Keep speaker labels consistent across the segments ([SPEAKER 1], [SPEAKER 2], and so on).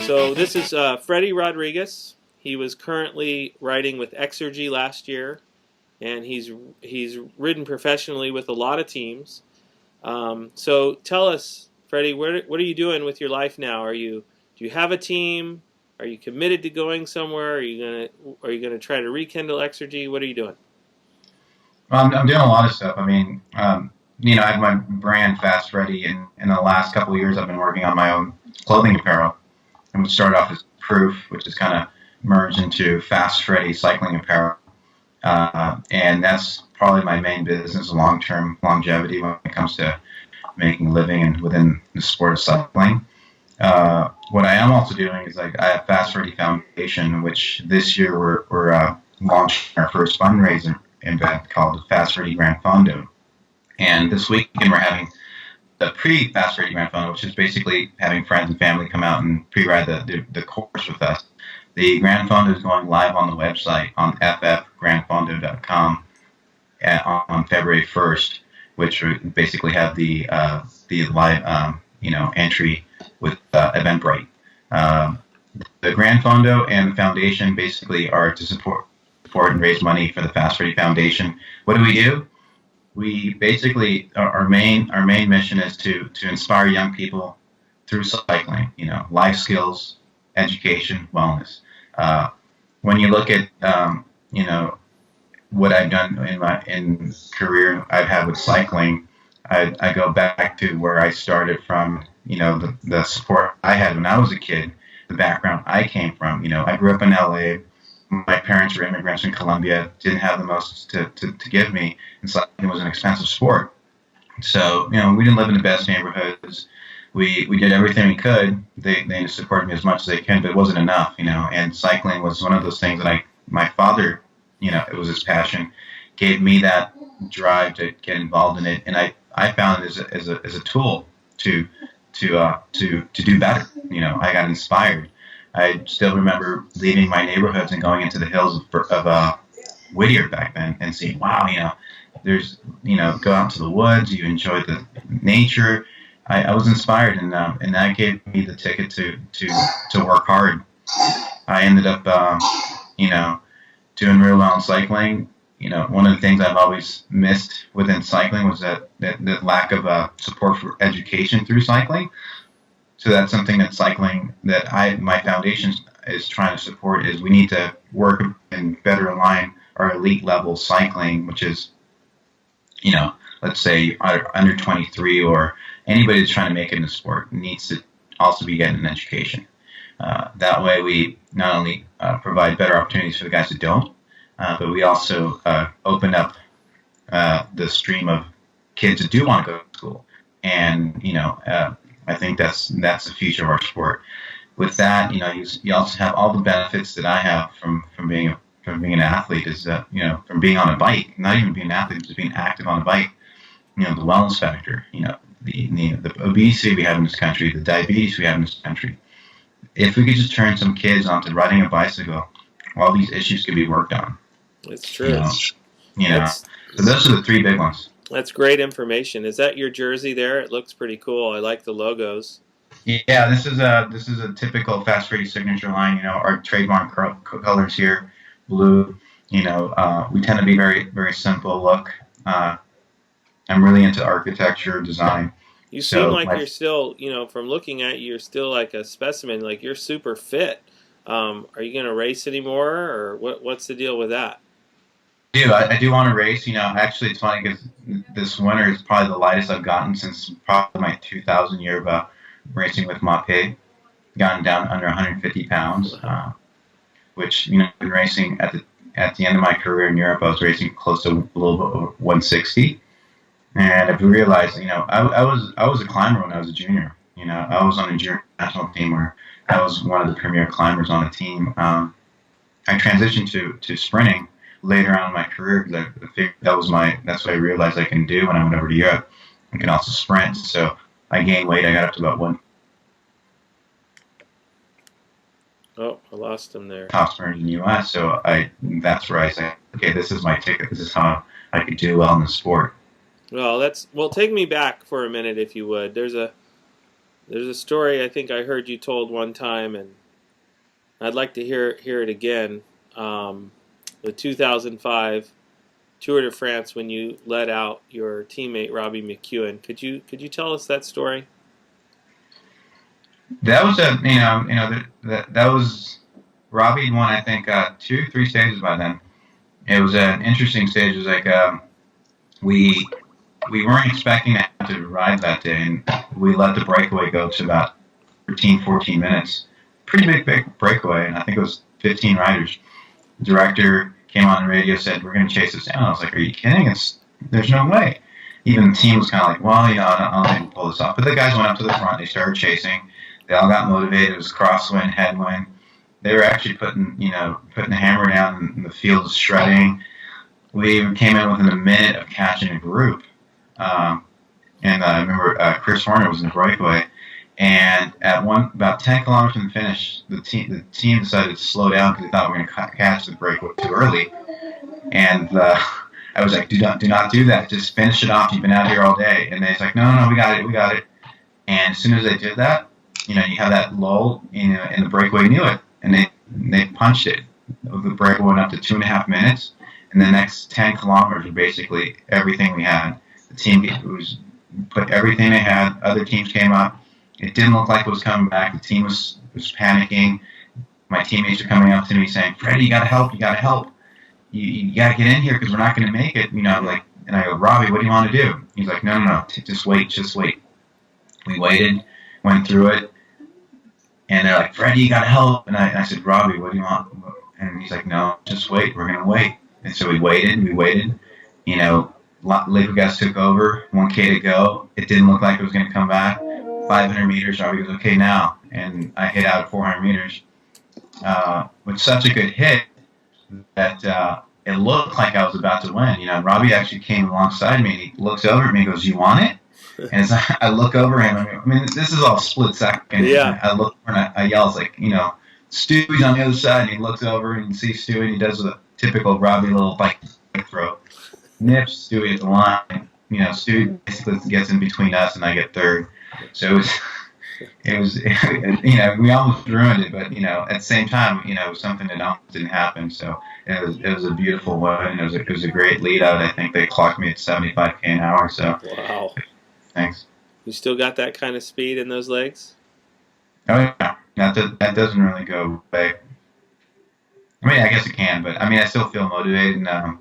[SPEAKER 1] So this is Freddie Rodriguez. He was currently riding with Exergy last year, and he's ridden professionally with a lot of teams. So tell us, Freddie, what are you doing with your life now? Do you have a team? Are you committed to going somewhere? Are you gonna try to rekindle Exergy? What are you doing?
[SPEAKER 2] Well, I'm doing a lot of stuff. I mean, I have my brand Fast Freddie, and in the last couple of years, I've been working on my own clothing apparel. And we started off as Proof, which is kind of merged into Fast Freddie cycling apparel, and that's probably my main business, long-term longevity when it comes to making a living and within the sport of cycling. What I am also doing is I have Fast Freddie Foundation, which this year we're launching our first fundraising event called the Fast Freddie Grand Fondo. And this weekend we're having the pre-Fast Freddie Grand Fondo, which is basically having friends and family come out and pre-ride the course with us. The Grand Fondo is going live on the website on ffgrandfondo.com on February 1st, which would basically have the live entry with Eventbrite. The Grand Fondo and the foundation basically are to support and raise money for the Fast Freddie Foundation. What do? We basically our main mission is to inspire young people through cycling. Life skills, education, wellness. When you look at what I've done in career I've had with cycling, I go back to where I started from. The support I had when I was a kid, the background I came from. I grew up in LA. My parents were immigrants from Colombia, didn't have the most to give me, and cycling was an expensive sport. So, we didn't live in the best neighborhoods. We did everything we could. They supported me as much as they can, but it wasn't enough, and cycling was one of those things that my father, it was his passion, gave me that drive to get involved in it, and I found it as a tool to do better. I got inspired. I still remember leaving my neighborhoods and going into the hills of Whittier back then and seeing, wow, there's, go out to the woods, you enjoy the nature. I was inspired, and that gave me the ticket to work hard. I ended up, doing real well in cycling. One of the things I've always missed within cycling was that lack of support for education through cycling. So that's something that my foundation is trying to support, is we need to work and better align our elite level cycling, which is, let's say under 23 or anybody that's trying to make it in the sport needs to also be getting an education. That way we not only provide better opportunities for the guys that don't, but we also open up the stream of kids that do want to go to school. And, I think that's the future of our sport. With that, you also have all the benefits that I have from being an athlete, is that, from being on a bike, not even being an athlete, just being active on a bike, the wellness factor, the obesity we have in this country, the diabetes we have in this country. If we could just turn some kids onto riding a bicycle, all these issues could be worked on.
[SPEAKER 1] It's true.
[SPEAKER 2] So those are the three big ones.
[SPEAKER 1] That's great information. Is that your jersey there? It looks pretty cool. I like the logos.
[SPEAKER 2] Yeah, this is a typical Fast Freddie signature line. Our trademark colors here, blue. We tend to be very, very simple look. I'm really into architecture, design.
[SPEAKER 1] You seem like you're still, from looking at you, you're still like a specimen. Like, you're super fit. Are you going to race anymore, or what's the deal with that?
[SPEAKER 2] I do want to race. Actually, it's funny because this winter is probably the lightest I've gotten since probably my 2000 year of racing with Mopé. Gotten down under 150 pounds, which, been racing at the end of my career in Europe, I was racing close to a little bit over 160. And I've realized, I was a climber when I was a junior. I was on a junior national team where I was one of the premier climbers on the team. I transitioned to sprinting later on in my career because I figured that's what I realized I can do when I went over to Europe. I can also sprint. So I gained weight. I got up to about one.
[SPEAKER 1] Oh, I lost him there.
[SPEAKER 2] Top sprinters in the U.S. So that's where I say, okay, this is my ticket. This is how I could do well in the sport.
[SPEAKER 1] Well, take me back for a minute, if you would. There's There's a story I think I heard you told one time, and I'd like to hear it again. The 2005 Tour de France, when you led out your teammate Robbie McEwen. Could you tell us that story?
[SPEAKER 2] That was a that was Robbie won, I think, 2, 3 stages by then. It was an interesting stage. It was like we we weren't expecting to have to ride that day, and we let the breakaway go to about 13, 14 minutes. Pretty big breakaway, and I think it was 15 riders. The director came on the radio, said, "We're going to chase this down." I was like, "Are you kidding? There's no way." Even the team was kind of like, "Well, I don't think we'll pull this off." But the guys went up to the front. They started chasing. They all got motivated. It was crosswind, headwind. They were actually putting the hammer down, and the field was shredding. We came in within a minute of catching a group. And I remember Chris Horner was in the breakaway. And at about 10 kilometers from the finish, the team decided to slow down because they thought we were going to catch the breakaway too early. And I was like, do not do that. Just finish it off. You've been out here all day. And they're like, no, we got it. And as soon as they did that, you have that lull, and the breakaway knew it. And they punched it. The breakaway went up to 2.5 minutes. And the next 10 kilometers were basically everything we had. The team put everything they had. Other teams came up. It didn't look like it was coming back. The team was panicking. My teammates are coming up to me saying, "Freddie, you gotta help. You gotta help. You gotta get in here because we're not gonna make it." And I go, "Robbie, what do you want to do?" He's like, "No. Just wait. We waited, went through it, and they're like, "Freddie, you gotta help." And I said, "Robbie, what do you want?" And he's like, "No, just wait. We're gonna wait." And so we waited. Rodriguez took over. 1K to go. It didn't look like it was gonna come back. 500 meters, Robbie goes, "Okay, now." And I hit out at 400 meters with such a good hit that it looked like I was about to win. Robbie actually came alongside me, and he looks over at me and goes, "You want it?" And as I look over at him, I mean, this is all split second.
[SPEAKER 1] Yeah.
[SPEAKER 2] I look over and I yell, like, Stewie's on the other side, and he looks over and sees Stewie, and he does a typical Robbie little bike throw. Nips Stewie at the line. Stewie basically gets in between us, and I get third. So it was, we almost ruined it, but, at the same time, it was something that almost didn't happen. So it was a beautiful win. It was a great lead out. I think they clocked me at 75 k an hour. So
[SPEAKER 1] wow.
[SPEAKER 2] Thanks.
[SPEAKER 1] You still got that kind of speed in those legs?
[SPEAKER 2] Oh yeah, that doesn't really go away. I mean, I guess it can, but I still feel motivated, and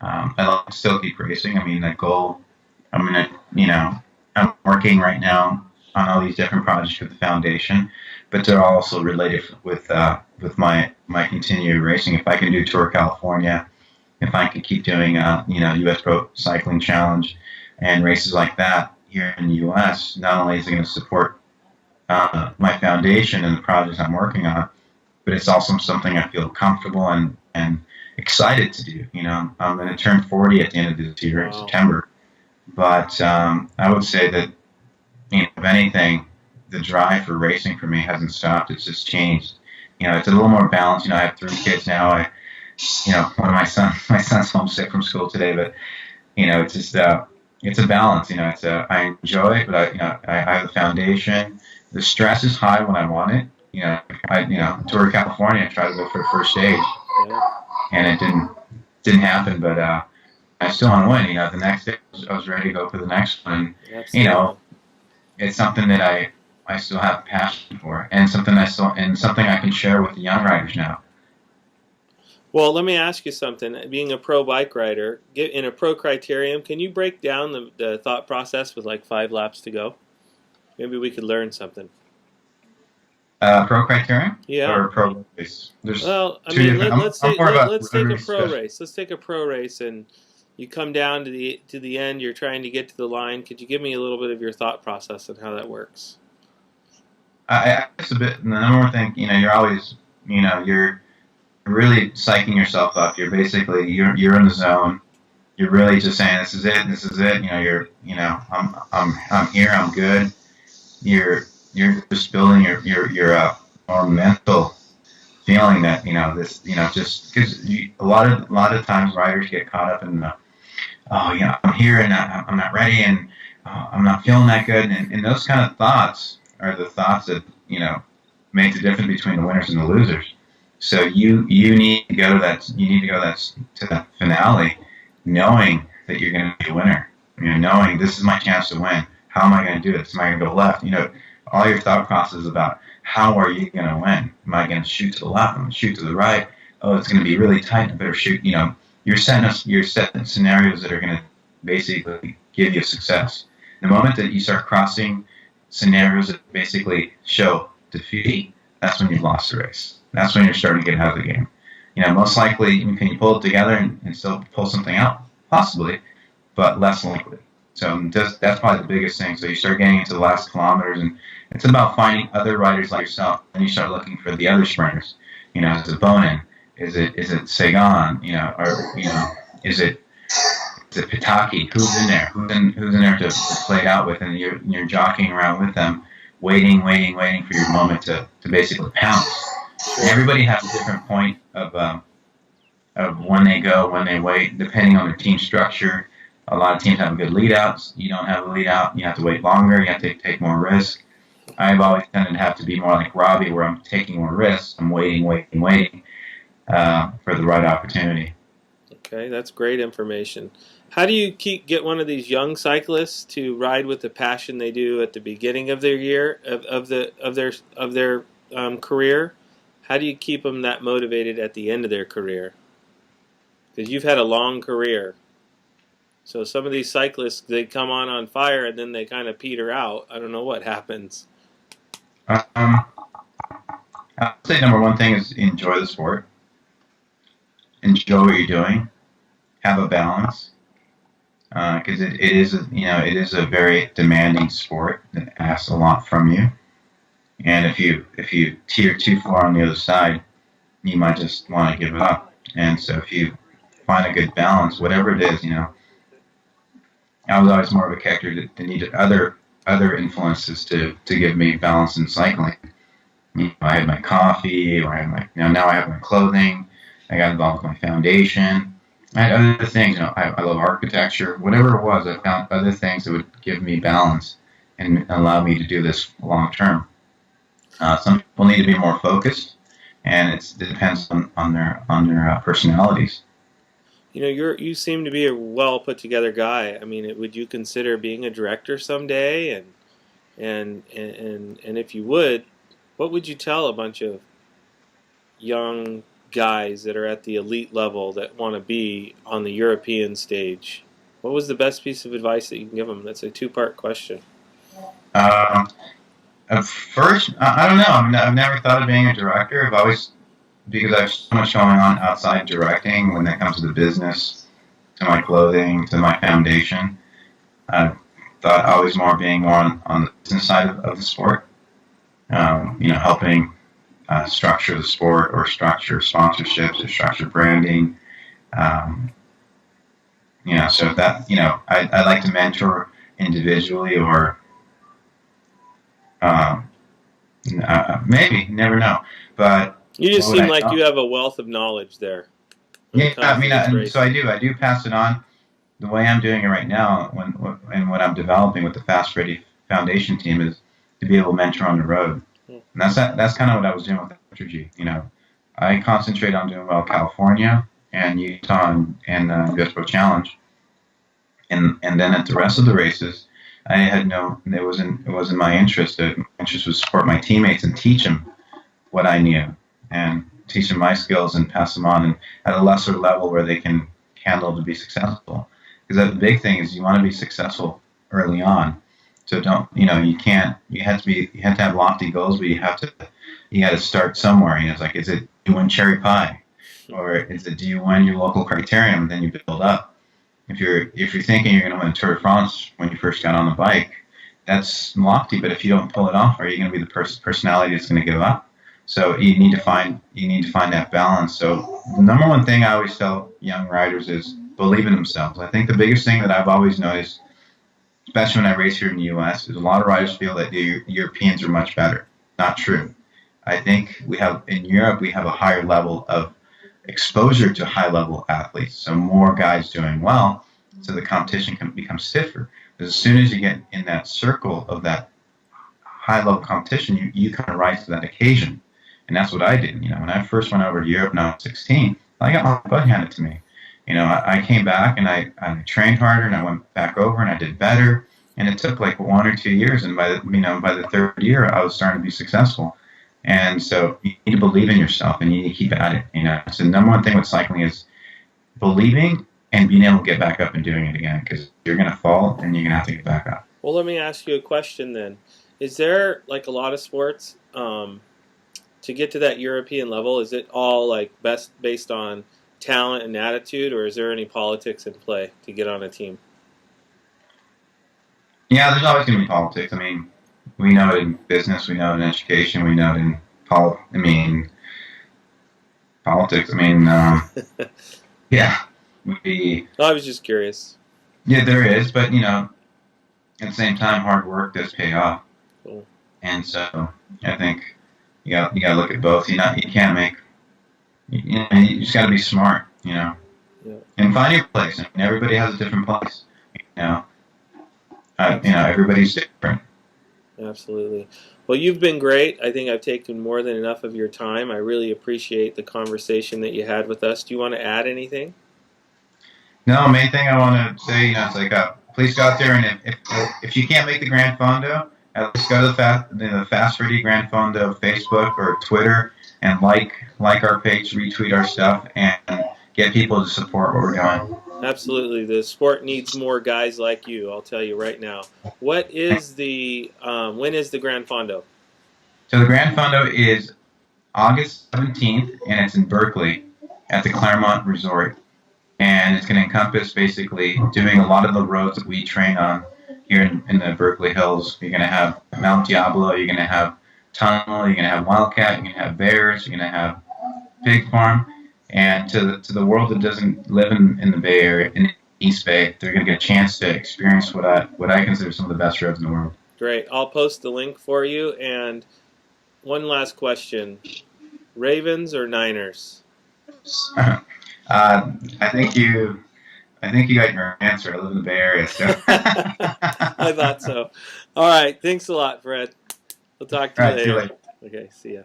[SPEAKER 2] I still keep racing. that goal. I'm working right now on all these different projects with the foundation, but they're also related with my continued racing. If I can do Tour California, if I can keep doing U.S. Pro Cycling Challenge and races like that here in the U.S., not only is it going to support my foundation and the projects I'm working on, but it's also something I feel comfortable and excited to do. I'm going to turn 40 at the end of this year in September. But I would say that, if anything, the drive for racing for me hasn't stopped. It's just changed. It's a little more balanced. I have 3 kids now. One of my son's homesick from school today, but it's just it's a balance. I enjoy it, but I have a foundation. The stress is high when I want it. Tour of California, I tried to go for the first stage, and it didn't happen. But I still want to win. The next day I was ready to go for the next one.
[SPEAKER 1] Absolutely.
[SPEAKER 2] It's something that I still have passion for, and something I can share with the young riders now.
[SPEAKER 1] Well, let me ask you something. Being a pro bike rider, in a pro criterium, can you break down the thought process with like 5 laps to go? Maybe we could learn something.
[SPEAKER 2] Pro criterium?
[SPEAKER 1] Yeah.
[SPEAKER 2] Or pro race?
[SPEAKER 1] Let's take a pro race. Let's take a pro race, and you come down to the end. You're trying to get to the line. Could you give me a little bit of your thought process on how that works?
[SPEAKER 2] I guess a bit. The number one thing, you're always, you're really psyching yourself up. You're basically you're in the zone. You're really just saying, this is it. I'm here. I'm good. You're just building your more mental feeling that just because a lot of times riders get caught up in I'm here and I'm not ready, and I'm not feeling that good. And those kind of thoughts are the thoughts that, make the difference between the winners and the losers. So you need to go to that finale knowing that you're going to be a winner. Knowing this is my chance to win. How am I going to do this? Am I going to go left? All your thought process about how are you going to win? Am I going to shoot to the left? I'm going to shoot to the right. Oh, it's going to be really tight. I better shoot. You're setting scenarios that are going to basically give you success. The moment that you start crossing scenarios that basically show defeat, that's when you've lost the race. That's when you're starting to get out of the game. Most likely, can you pull it together and still pull something out? Possibly, but less likely. So that's probably the biggest thing. So you start getting into the last kilometers, and it's about finding other riders like yourself. And you start looking for the other sprinters. Is it Bonin? Is it Sagan? Or is it Pataki? Who's in there? Who's in there to play it out with? And you're jockeying around with them, waiting for your moment to basically pounce. And everybody has a different point of when they go, when they wait, depending on their team structure. A lot of teams have good lead outs. You don't have a lead out. You have to wait longer. You have to take more risk. I've always tended to have to be more like Robbie, where I'm taking more risks. I'm waiting for the right opportunity.
[SPEAKER 1] Okay, that's great information. How do you get one of these young cyclists to ride with the passion they do at the beginning of their year of their career? How do you keep them that motivated at the end of their career? Because you've had a long career. So some of these cyclists, they come on fire and then they kind of peter out. I don't know what happens.
[SPEAKER 2] I'd say number one thing is enjoy the sport. Enjoy what you're doing. Have a balance. Because it is a very demanding sport that asks a lot from you. And if you teeter too far on the other side, you might just want to give it up. And so if you find a good balance, whatever it is, I was always more of a character that needed other influences to give me balance in cycling. I had my coffee, or I had now I have my clothing. I got involved with my foundation. I had other things. I love architecture. Whatever it was, I found other things that would give me balance and allow me to do this long term. Some people need to be more focused, and it depends on their personalities.
[SPEAKER 1] You seem to be a well put together guy. I mean, would you consider being a director someday? And if you would, what would you tell a bunch of young guys that are at the elite level that want to be on the European stage? What was the best piece of advice that you can give them? That's a two-part question.
[SPEAKER 2] First, I don't know. I've never thought of being a director. Because I have so much going on outside directing when it comes to the business, to my clothing, to my foundation. I thought I was being more on the business side of the sport. Helping structure the sport, or structure sponsorships, or structure branding. So that, I like to mentor individually, or maybe, never know. But
[SPEAKER 1] you just seem like you have a wealth of knowledge there.
[SPEAKER 2] Yeah, so I do. I do pass it on. The way I'm doing it right now, and what I'm developing with the Fast FREDDIE Foundation team, is to be able to mentor on the road. And that's kind of what I was doing with RODRIGUEZ. I concentrate on doing well California and Utah and US Pro Challenge, and then at the rest of the races, I had it wasn't my interest. My interest was support my teammates and teach them what I knew, and teach them my skills and pass them on, and at a lesser level where they can handle to be successful. Because the big thing is you want to be successful early on. So you have to have lofty goals, but you got to start somewhere. It's like, is it do you win cherry pie, or is it do you win your local criterium, and then you build up? If you're thinking you're going to win the Tour de France when you first got on the bike, that's lofty. But if you don't pull it off, are you going to be the personality that's going to give up? So you need to find that balance. So the number one thing I always tell young riders is believe in themselves. I think the biggest thing that I've always noticed, especially when I race here in the U.S., is a lot of riders feel that the Europeans are much better. Not true. I think in Europe we have a higher level of exposure to high level athletes. So more guys doing well, so the competition can become stiffer. As soon as you get in that circle of that high-level competition, you kind of rise to that occasion. And that's what I did. When I first went over to Europe when I was 16, I got my butt handed to me. I came back and I trained harder and I went back over and I did better. And it took like 1 or 2 years. And by the third year, I was starting to be successful. And so you need to believe in yourself and you need to keep at it. So the number one thing with cycling is believing and being able to get back up and doing it again, because you're going to fall and you're going to have to get back up.
[SPEAKER 1] Well, let me ask you a question then. Is there, like a lot of sports, to get to that European level, is it all like based on talent and attitude, or is there any politics in play to get on a team?
[SPEAKER 2] Yeah, there's always going to be politics. I mean, we know it in business, we know it in education, we know it in politics. Yeah,
[SPEAKER 1] I was just curious.
[SPEAKER 2] Yeah, there is, but at the same time, hard work does pay off.
[SPEAKER 1] Cool.
[SPEAKER 2] And so I think you got to look at both. You can't make. You just got to be smart.
[SPEAKER 1] Yeah.
[SPEAKER 2] And find your place. Everybody has a different place. Everybody's different.
[SPEAKER 1] Absolutely. Well, you've been great. I think I've taken more than enough of your time. I really appreciate the conversation that you had with us. Do you want to add anything?
[SPEAKER 2] No, main thing I want to say, it's like, please go out there, and if you can't make the Grand Fondo, at least go to the Fast FREDDIE Grand Fondo Facebook or Twitter and like our page, retweet our stuff, and get people to support what we're doing.
[SPEAKER 1] Absolutely. The sport needs more guys like you, I'll tell you right now. What is when is the Grand Fondo?
[SPEAKER 2] So the Grand Fondo is August 17th, and it's in Berkeley at the Claremont Resort. And it's going to encompass basically doing a lot of the roads that we train on here in the Berkeley Hills. You're going to have Mount Diablo, you're going to have Tunnel, you're going to have Wildcat, you're going to have Bears, you're going to have Pig Farm. And to the world that doesn't live in the Bay Area, in the East Bay, they're going to get a chance to experience what I consider some of the best roads in the world.
[SPEAKER 1] Great. I'll post the link for you. And one last question. Ravens or Niners?
[SPEAKER 2] I think you got your answer. I live in the Bay Area, so.
[SPEAKER 1] I thought so. All right. Thanks a lot, Fred. We'll talk to you later.
[SPEAKER 2] See you later.
[SPEAKER 1] Okay. See ya.